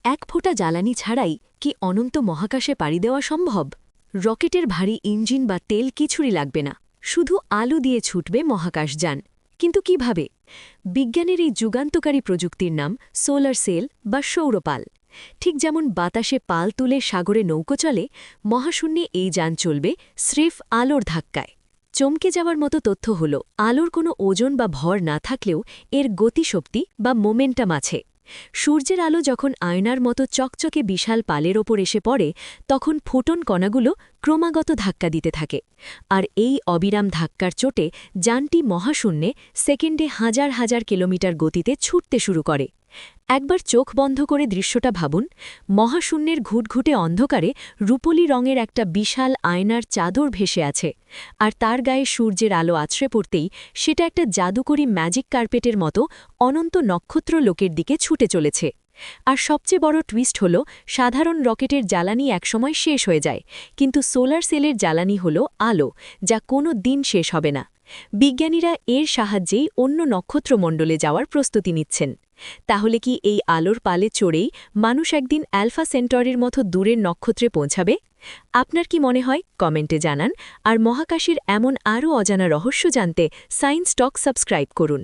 এক ফোঁটা জ্বালানি ছাড়াই কি অনন্ত মহাকাশে পাড়ি দেওয়া সম্ভব? রকেটের ভারী ইঞ্জিন বা তেল কিছুরই লাগবে না, শুধু আলো দিয়ে ছুটবে মহাকাশযান। কিন্তু কিভাবে? বিজ্ঞানের এই যুগান্তকারী প্রযুক্তির নাম সোলার সেল বা সৌরপাল। ঠিক যেমন বাতাসে পাল তুলে সাগরে নৌকো চলে, মহাশূন্যে এই যান চলবে স্রেফ আলোর ধাক্কায়। চমকে যাওয়ার মতো তথ্য হল, আলোর কোনো ওজন বা ভর না থাকলেও এর গতিশক্তি বা মোমেন্টাম আছে। সূর্যের আলো যখন আয়নার মতো চকচকে বিশাল পালের ওপর এসে পড়ে, তখন ফোটন কণাগুলো ক্রমাগত ধাক্কা দিতে থাকে। আর এই অবিরাম ধাক্কার চোটে যানটি মহাশূন্যে সেকেন্ডে হাজার হাজার কিলোমিটার গতিতে ছুটতে শুরু করে। একবার চোখ বন্ধ করে দৃশ্যটা ভাবুন। মহাশূন্যের ঘুটঘুটে অন্ধকারে রূপলি রঙের একটা বিশাল আয়নার চাদর ভেসে আছে, আর তার গায়ে সূর্যের আলো আছড়ে পড়তেই সেটা একটা জাদুকরী ম্যাজিক কার্পেটের মতো অনন্ত নক্ষত্র লোকের দিকে ছুটে চলেছে। আর সবচেয়ে বড় টুইস্ট হল, সাধারণ রকেটের জ্বালানি একসময় শেষ হয়ে যায়, কিন্তু সোলার সেলের জ্বালানি হল আলো, যা কোনো দিন শেষ হবে না। বিজ্ঞানীরা এর সাহায্যেই অন্য নক্ষত্রমণ্ডলে যাওয়ার প্রস্তুতি নিচ্ছেন। তাহলে কি এই আলোর পালে চড়েই মানুষ একদিন অ্যালফা সেন্টরের মতো দূরের নক্ষত্রে পৌঁছাবে? আপনার কি মনে হয়, কমেন্টে জানান। আর মহাকাশের এমন আরও অজানা রহস্য জানতে সায়েন্স টক সাবস্ক্রাইব করুন।